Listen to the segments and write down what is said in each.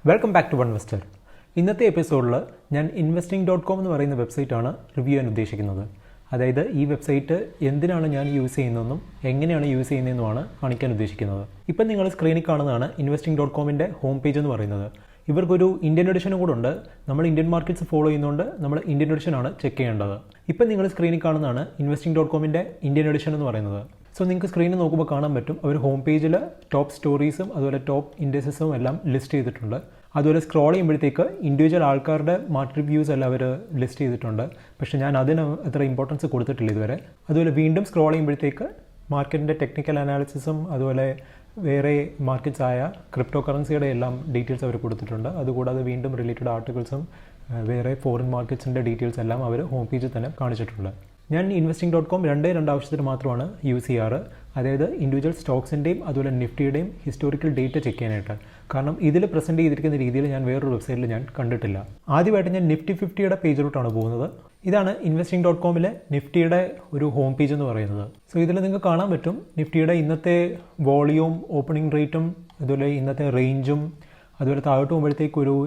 Welcome back to Onevestor. ഇന്നത്തെ എപ്പിസോഡിൽ ഞാൻ investing.com എന്ന് പറയുന്ന വെബ്സൈറ്റാണ് റിവ്യൂ ചെയ്യാൻ ഉദ്ദേശിക്കുന്നത്. അതായത് ഈ വെബ്സൈറ്റ് എന്തിനാണ് ഞാൻ യൂസ് ചെയ്യുന്നതെന്നും എങ്ങനെയാണ് യൂസ് ചെയ്യുന്നതെന്നുമാണ് കാണിക്കാൻ ഉദ്ദേശിക്കുന്നത്. ഇപ്പം നിങ്ങൾ സ്ക്രീനിൽ കാണുന്നതാണ് investing.comൻ്റെ ഹോം പേജ് എന്ന് പറയുന്നത്. ഇവർക്കൊരു ഇന്ത്യൻ എഡിഷനും കൂടെ ഉണ്ട്. നമ്മൾ ഇന്ത്യൻ മാർക്കറ്റ്സ് ഫോളോ ചെയ്യുന്നതുകൊണ്ട് നമ്മൾ ഇന്ത്യൻ എഡിഷനാണ് ചെക്ക് ചെയ്യേണ്ടത്. ഇപ്പം നിങ്ങൾ സ്ക്രീനിൽ കാണുന്നതാണ് investing.comൻ്റെ ഇന്ത്യൻ എഡിഷൻ എന്ന് പറയുന്നത്. സോ നിങ്ങൾക്ക് സ്ക്രീനിൽ നോക്കുമ്പോൾ കാണാൻ പറ്റും അവർ ഹോം പേജിൽ ടോപ്പ് സ്റ്റോറീസും അതുപോലെ ടോപ്പ് ഇൻഡെക്സസും എല്ലാം ലിസ്റ്റ് ചെയ്തിട്ടുണ്ട്. അതുപോലെ സ്ക്രോൾ ചെയ്യുമ്പോഴത്തേക്ക് ഇൻഡിവിജ്വൽ ആൾക്കാരുടെ മാർക്കറ്റ് റിവ്യൂസ് എല്ലാം അവർ ലിസ്റ്റ് ചെയ്തിട്ടുണ്ട്. പക്ഷേ ഞാൻ അതിന് അത്ര ഇമ്പോർട്ടൻസ് കൊടുത്തിട്ടില്ല ഇതുവരെ. അതുപോലെ വീണ്ടും സ്ക്രോൾ ചെയ്യുമ്പോഴത്തേക്ക് മാർക്കറ്റിൻ്റെ ടെക്നിക്കൽ അനാലിസിസും അതുപോലെ വേറെ മാർക്കറ്റ്സ് ആയ ക്രിപ്റ്റോ കറൻസിയുടെ എല്ലാം ഡീറ്റെയിൽസ് അവർ കൊടുത്തിട്ടുണ്ട്. അതുകൂടാതെ വീണ്ടും റിലേറ്റഡ് ആർട്ടിക്കിൾസും വേറെ ഫോറിൻ മാർക്കറ്റ്സിൻ്റെ ഡീറ്റെയിൽസ് എല്ലാം അവർ ഹോം പേജിൽ തന്നെ കാണിച്ചിട്ടുണ്ട്. ഞാൻ investing.com രണ്ട് ആവശ്യത്തിന് മാത്രമാണ് യൂസ് ചെയ്യാറ്. അതായത് ഇൻഡിവിജ്വൽ സ്റ്റോക്സിൻ്റെയും അതുപോലെ നിഫ്റ്റിയുടെയും ഹിസ്റ്റോറിക്കൽ ഡേറ്റ ചെക്ക് ചെയ്യാനായിട്ട്. കാരണം ഇതിൽ പ്രസൻറ്റ് ചെയ്തിരിക്കുന്ന രീതിയിൽ ഞാൻ വേറൊരു വെബ്സൈറ്റിൽ ഞാൻ കണ്ടിട്ടില്ല. ആദ്യമായിട്ട് ഞാൻ നിഫ്റ്റി 50യുടെ പേജിലോട്ടാണ് പോകുന്നത്. ഇതാണ് investing.comലെ നിഫ്റ്റിയുടെ ഒരു ഹോം പേജ് എന്ന് പറയുന്നത്. സോ ഇതിൽ നിങ്ങൾക്ക് കാണാൻ പറ്റും നിഫ്റ്റിയുടെ ഇന്നത്തെ വോളിയൂം, ഓപ്പണിംഗ് റേറ്റും അതുപോലെ ഇന്നത്തെ റേഞ്ചും അതുപോലെ താഴോട്ട് പോകുമ്പോഴത്തേക്കൊരു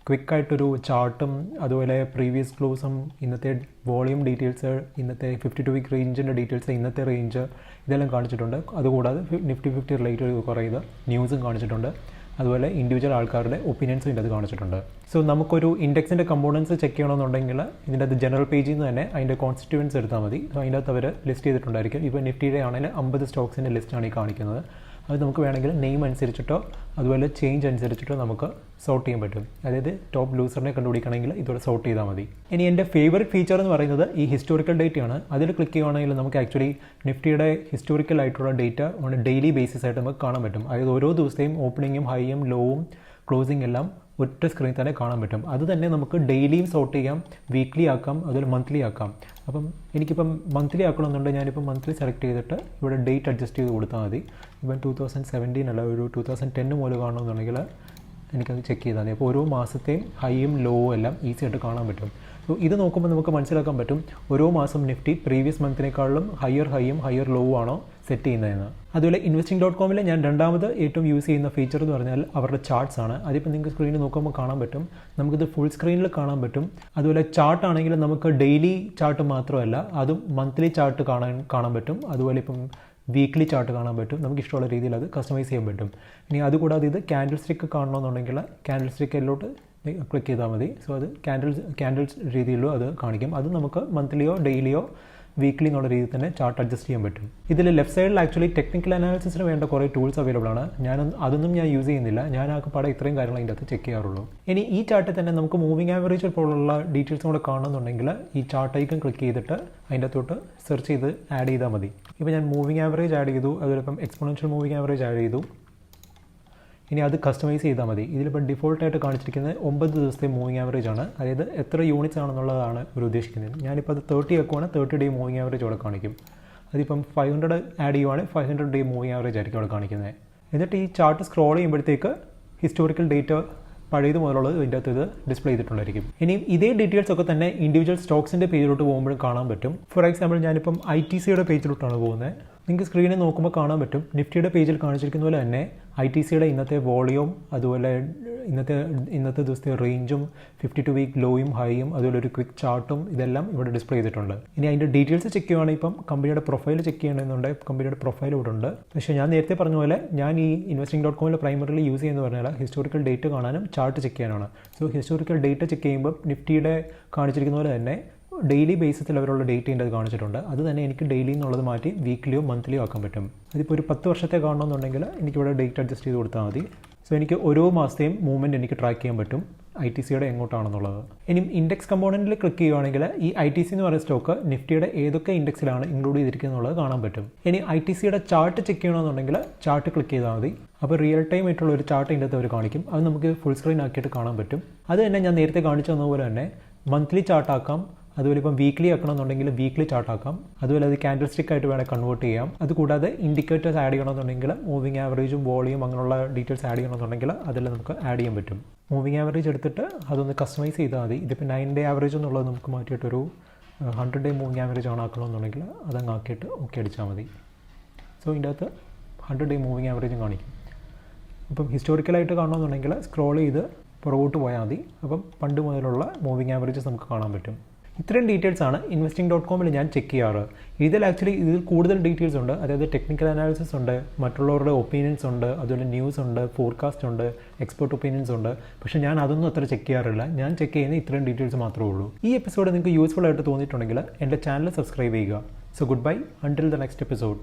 ക്വിക്കായിട്ടൊരു ചാർട്ടും അതുപോലെ പ്രീവിയസ് ക്ലോസും ഇന്നത്തെ വോളിയൂം ഡീറ്റെയിൽസ്, ഇന്നത്തെ 52 വീക്ക് റേഞ്ചിൻ്റെ ഡീറ്റെയിൽസ്, ഇന്നത്തെ റേഞ്ച് ഇതെല്ലാം കാണിച്ചിട്ടുണ്ട്. അതുകൂടാതെ നിഫ്റ്റി 50 റിലേറ്റഡ് കുറേ ന്യൂസും കാണിച്ചിട്ടുണ്ട്. അതുപോലെ ഇൻഡിവിജ്വൽ ആൾക്കാരുടെ ഒപ്പീനിയൻസും ഇതിൻ്റെ അത് കാണിച്ചിട്ടുണ്ട്. സോ നമുക്കൊരു ഇൻഡെക്സിൻ്റെ കമ്പോണൻസ് ചെക്ക് ചെയ്യണമെന്നുണ്ടെങ്കിൽ ഇതിൻ്റെ അത് ജനറൽ പേജിൽ നിന്ന് തന്നെ അതിൻ്റെ കോൺസ്റ്റിറ്റ്യൂവൻസ് എടുത്താൽ മതി. സോ അതിൻ്റെ അകത്ത് അവർ ലിസ്റ്റ് ചെയ്തിട്ടുണ്ടായിരിക്കും. ഇപ്പോൾ നിഫ്റ്റിയുടെ ആണെങ്കിൽ 50 സ്റ്റോക്സിൻ്റെ ലിസ്റ്റാണ് ഈ കാണിക്കുന്നത്. അത് നമുക്ക് വേണമെങ്കിൽ നെയിം അനുസരിച്ചിട്ടോ അതുപോലെ ചേഞ്ച് അനുസരിച്ചിട്ടോ നമുക്ക് സോർട്ട് ചെയ്യാൻ പറ്റും. അതായത് ടോപ്പ് ലൂസറിനെ കണ്ടുപിടിക്കണമെങ്കിൽ ഇതുപോലെ സോർട്ട് ചെയ്താൽ മതി. ഇനി എൻ്റെ ഫേവറേറ്റ് ഫീച്ചർ എന്ന് പറയുന്നത് ഈ ഹിസ്റ്റോറിക്കൽ ഡേറ്റയാണ്. അതിൽ ക്ലിക്ക് ചെയ്യുകയാണെങ്കിൽ നമുക്ക് ആക്ച്വലി നിഫ്റ്റിയുടെ ഹിസ്റ്റോറിക്കൽ ആയിട്ടുള്ള ഡേറ്റ ഡെയിലി ബേസിസ് ആയിട്ട് നമുക്ക് കാണാൻ പറ്റും. അതായത് ഓരോ ദിവസത്തെയും ഓപ്പണിങ്ങും ഹൈയും ലോവും ക്ലോസിംഗ് എല്ലാം ഒറ്റ സ്ക്രീനിൽ തന്നെ കാണാൻ പറ്റും. അത് തന്നെ നമുക്ക് ഡെയിലിയും സോർട്ട് ചെയ്യാം, വീക്ക്ലി ആക്കാം, അതുപോലെ മന്ത്ലി ആക്കാം. അപ്പം എനിക്കിപ്പം മന്ത്ലി ആക്കണമെന്നുണ്ടെങ്കിൽ ഞാനിപ്പോൾ മന്ത്ലി സെലക്ട് ചെയ്തിട്ട് ഇവിടെ ഡേറ്റ് അഡ്ജസ്റ്റ് ചെയ്ത് കൊടുത്താൽ മതി. ഇപ്പം 2017 അല്ല ഒരു 2010 മുതൽ കാണണമെന്നുണ്ടെങ്കിൽ എനിക്കത് ചെക്ക് ചെയ്താൽ മതി. അപ്പോൾ ഓരോ മാസത്തെയും ഹൈയും ലോവും എല്ലാം ഈസി ആയിട്ട് കാണാൻ പറ്റും. സോ ഇത് നോക്കുമ്പോൾ നമുക്ക് മനസ്സിലാക്കാൻ പറ്റും ഓരോ മാസം നിഫ്റ്റി പ്രീവിയസ് മന്തിനേക്കാളും ഹയർ ഹൈയും ഹയർ ലോവും ആണോ സെറ്റ് ചെയ്യുന്നതെന്ന്. അതുപോലെ investing.comൽ ഞാൻ രണ്ടാമത് ഏറ്റവും യൂസ് ചെയ്യുന്ന ഫീച്ചർ എന്ന് പറഞ്ഞാൽ അവരുടെ ചാർട്ട്സ് ആണ്. അതിപ്പോൾ നിങ്ങൾക്ക് സ്ക്രീനിൽ നോക്കുമ്പോൾ കാണാൻ പറ്റും. നമുക്കിത് ഫുൾ സ്ക്രീനിൽ കാണാൻ പറ്റും. അതുപോലെ ചാർട്ട് ആണെങ്കിൽ നമുക്ക് ഡെയിലി ചാർട്ട് മാത്രമല്ല അതും മന്ത്ലി ചാർട്ട് കാണാൻ പറ്റും. അതുപോലെ ഇപ്പം വീക്ക്ലി ചാർട്ട് കാണാൻ പറ്റും. നമുക്ക് ഇഷ്ടമുള്ള രീതിയിൽ അത് കസ്റ്റമൈസ് ചെയ്യാൻ പറ്റും. ഇനി അതുകൂടാതെ ഇത് ക്യാൻഡിൽ സ്റ്റിക്ക് കാണണമെന്നുണ്ടെങ്കിൽ ക്യാൻഡിൽ സ്റ്റിക്കിലോട്ട് ക്ലിക്ക് ചെയ്താൽ മതി. സോ അത് ക്യാൻഡിൽസ് രീതിയിലോ അത് കാണിക്കും. അത് നമുക്ക് മന്ത്ലിയോ ഡെയിലിയോ വീക്ക്ലി എന്നുള്ള രീതിയിൽ തന്നെ ചാർട്ട് അഡ്ജസ്റ്റ് ചെയ്യാൻ പറ്റും. ഇതിൽ ലെഫ്റ്റ് സൈഡിൽ ആക്ച്വലി ടെക്നിക്കൽ അനാലിസിസിന് വേണ്ട കുറേ ടൂൾസ് അവൈലബിൾ ആണ്. അതൊന്നും ഞാൻ യൂസ് ചെയ്യുന്നില്ല. ഞാൻ ആകെപ്പാടെ ഇത്രയും കാര്യങ്ങൾ അതിൻ്റെ അകത്ത് ചെക്ക് ചെയ്യാറുള്ളൂ. ഇനി ഈ ചാർട്ടിൽ തന്നെ നമുക്ക് മൂവിങ് ആവറേജ് പോലുള്ള ഡീറ്റെയിൽസും കൂടെ കാണണമെന്നുണ്ടെങ്കിൽ ഈ ചാർട്ട് ഐക്കൺ ക്ലിക്ക് ചെയ്തിട്ട് അതിൻ്റെ അകത്തോട്ട് സെർച്ച് ചെയ്ത് ആഡ് ചെയ്താൽ മതി. ഇപ്പോൾ ഞാൻ മൂവിങ് ആവറേജ് ആഡ് ചെയ്തു, അതുപോലെ ഇപ്പം എക്സ്പോണൻഷ്യൽ മൂവിങ് ആവറേജ് ആഡ് ചെയ്തു. ഇനി അത് കസ്റ്റമൈസ് ചെയ്താൽ മതി. ഇതിലിപ്പോൾ ഡിഫോൾട്ടായിട്ട് കാണിച്ചിരിക്കുന്നത് 9 ദിവസത്തെ മൂവിങ് ആവറേജ് ആണ്. അതായത് എത്ര യൂണിറ്റ്സ് ആണെന്നുള്ളതാണ് ഇവർ ഉദ്ദേശിക്കുന്നത്. ഞാനിപ്പോൾ അത് 30 വെക്കുവാണ്, 30 ഡേ മൂവിങ് ആവറേജ് അവിടെ കാണിക്കും. അതിപ്പം 500 ആഡ് ചെയ്യുവാണെങ്കിൽ 500 ഡേ മൂവിങ് ആവറേജ് ആയിരിക്കും അവിടെ കാണിക്കുന്നത്. എന്നിട്ട് ഈ ചാർട്ട് സ്ക്രോൾ ചെയ്യുമ്പോഴത്തേക്ക് ഹിസ്റ്റോറിക്കൽ ഡേറ്റ പഴയത് മുതലുള്ളത് ഇതിൻ്റെ അകത്ത് ഇത് ഡിസ്പ്ലേ ചെയ്തിട്ടുണ്ടായിരിക്കും. ഇനി ഇതേ ഡീറ്റെയിൽസ് ഒക്കെ തന്നെ ഇൻഡിവിജ്വൽ സ്റ്റോക്സിൻ്റെ പേജിലോട്ട് പോകുമ്പോഴും കാണാൻ പറ്റും. ഫോർ എക്സാമ്പിൾ ഞാനിപ്പം ITCയുടെ പേജിലോട്ടാണ് പോകുന്നത്. നിങ്ങൾക്ക് സ്ക്രീനിൽ നോക്കുമ്പോൾ കാണാൻ പറ്റും നിഫ്റ്റിയുടെ പേജിൽ കാണിച്ചിരിക്കുന്ന പോലെ തന്നെ ITCയുടെ ഇന്നത്തെ വോളിയൂം അതുപോലെ ഇന്നത്തെ ദിവസത്തെ റേഞ്ചും 52 വീക്ക് ലോയും ഹൈയും അതുപോലെ ഒരു ക്വിക്ക് ചാർട്ടും ഇതെല്ലാം ഇവിടെ ഡിസ്പ്ലേ ചെയ്തിട്ടുണ്ട്. ഇനി അതിൻ്റെ ഡീറ്റെയിൽസ് ചെക്ക് ചെയ്യുകയാണെങ്കിൽ ഇപ്പം കമ്പനിയുടെ പ്രൊഫൈൽ ചെക്ക് ചെയ്യണമെന്നുണ്ടെങ്കിൽ കമ്പനിയുടെ പ്രൊഫൈൽ ഇവിടെ ഉണ്ട്. പക്ഷേ ഞാൻ നേരത്തെ പറഞ്ഞ പോലെ ഞാൻ ഈ investing.comൽ പ്രൈമറിലി യൂസ് ചെയ്യുന്നത് പറഞ്ഞാൽ ഹിസ്റ്റോറിക്കൽ ഡേറ്റ കാണാനും ചാർട്ട് ചെക്ക് ചെയ്യാനാണ്. സോ ഹിസ്റ്റോറിക്കൽ ഡേറ്റ ചെക്ക് ചെയ്യുമ്പോൾ നിഫ്റ്റിയുടെ കാണിച്ചിരിക്കുന്ന പോലെ തന്നെ ഡെയിലി ബേസിസിൽ അവരുള്ള ഡേറ്റേൻ്റെ അത് കാണിച്ചിട്ടുണ്ട്. അത് തന്നെ എനിക്ക് ഡെയിലി എന്നുള്ളത് മാറ്റി വീക്ക്ലിയോ മന്ത്ലിയോ ആക്കാൻ പറ്റും. അതിപ്പോൾ ഒരു 10 വർഷത്തെ കാണണമെന്നുണ്ടെങ്കിൽ എനിക്കിവിടെ ഡേറ്റ് അഡ്ജസ്റ്റ് ചെയ്ത് കൊടുത്താൽ മതി. സോ എനിക്ക് ഓരോ മാസത്തെയും മൂവ്മെൻറ്റ് എനിക്ക് ട്രാക്ക് ചെയ്യാൻ പറ്റും ITCയുടെ എങ്ങോട്ടാണെന്നുള്ളത്. ഇനി ഇൻഡെക്സ് കമ്പോണൻറ്റിൽ ക്ലിക്ക് ചെയ്യുകയാണെങ്കിൽ ഈ ITC എന്ന് പറയുന്ന സ്റ്റോക്ക് നിഫ്റ്റിയുടെ ഏതൊക്കെ ഇൻഡെക്സിലാണ് ഇൻക്ലൂഡ് ചെയ്തിരിക്കുന്നത് എന്നുള്ളത് കാണാൻ പറ്റും. ഇനി ITCയുടെ ചാർട്ട് ചെക്ക് ചെയ്യണമെന്നുണ്ടെങ്കിൽ ചാർട്ട് ക്ലിക്ക് ചെയ്താൽ മതി. അപ്പോൾ റിയൽ ടൈം ആയിട്ടുള്ള ഒരു ചാർട്ട് ഇതിൻ്റെ അകത്ത് അവർ കാണിക്കും. അത് നമുക്ക് ഫുൾ സ്ക്രീൻ ആക്കിയിട്ട് കാണാൻ പറ്റും. അത് തന്നെ ഞാൻ നേരത്തെ കാണിച്ചു തന്നതുപോലെ തന്നെ മന്ത്ലി ചാർട്ടാക്കാം, അതുപോലെ ഇപ്പം വീക്ക്ലി ആക്കണമെന്നുണ്ടെങ്കിൽ വീക്ക്ലി ചാർട്ടാക്കാം. അതുപോലെ അത് ക്യാൻഡിൽ സ്റ്റിക്ക് ആയിട്ട് വേണേൽ കൺവേർട്ട് ചെയ്യാം. അതുകൂടാതെ ഇൻഡിക്കേറ്റേഴ്സ് ആഡ് ചെയ്യണമെന്നുണ്ടെങ്കിൽ മൂവിങ് ആവറേജും വോളിയും അങ്ങനെയുള്ള ഡീറ്റെയിൽസ് ആഡ് ചെയ്യണമെന്നുണ്ടെങ്കിൽ അതെല്ലാം നമുക്ക് ആഡ് ചെയ്യാൻ പറ്റും. മൂവിങ് ആവറേജ് എടുത്തിട്ട് അതൊന്ന് കസ്റ്റമൈസ് ചെയ്താൽ മതി. ഇതിപ്പോൾ 9 ഡേ ആവറേജ് എന്നുള്ളത് നമുക്ക് മാറ്റിയിട്ടൊരു 100 ഡേ മൂവിങ് ആവറേജ് ആണ് ആക്കണമെന്നുണ്ടെങ്കിൽ അതങ്ങ് ആക്കിയിട്ട് ഓക്കെ അടിച്ചാൽ മതി. സോ ഇതിൻ്റെ അകത്ത് 100-day മൂവിങ് ആവറേജും കാണിക്കും. അപ്പം ഹിസ്റ്റോറിക്കലായിട്ട് കാണണമെന്നുണ്ടെങ്കിൽ സ്ക്രോൾ ചെയ്ത് പുറകോട്ട് പോയാൽ മതി. അപ്പം പണ്ട് മുതലുള്ള മൂവിങ് ആവറേജസ് നമുക്ക് കാണാൻ പറ്റും. ഇത്രയും ഡീറ്റെയിൽസാണ് investing.com ഞാൻ ചെക്ക് ചെയ്യാറ്. ഇതിൽ കൂടുതൽ ഡീറ്റെയിൽസ് ഉണ്ട്. അതായത് ടെക്നിക്കൽ അനാലിസിസ് ഉണ്ട്, മറ്റുള്ളവരുടെ ഒപ്പീനിയൻസ് ഉണ്ട്, അതുപോലെ ന്യൂസ് ഉണ്ട്, ഫോർകാസ്റ്റ് ഉണ്ട്, എക്സ്പെർട്ട് ഒപ്പീനിയൻസ് ഉണ്ട്. പക്ഷേ ഞാൻ അതൊന്നും അത്ര ചെക്ക് ചെയ്യാറില്ല. ഞാൻ ചെക്ക് ചെയ്യുന്ന ഇത്രയും ഡീറ്റെയിൽസ് മാത്രമേ ഉള്ളൂ. ഈ എപ്പിസോഡ് നിങ്ങൾക്ക് യൂസ്ഫുൾ ആയിട്ട് തോന്നിയിട്ടുണ്ടെങ്കിൽ എൻ്റെ ചാനൽ സബ്സ്ക്രൈബ് ചെയ്യുക. So good bye until the next episode.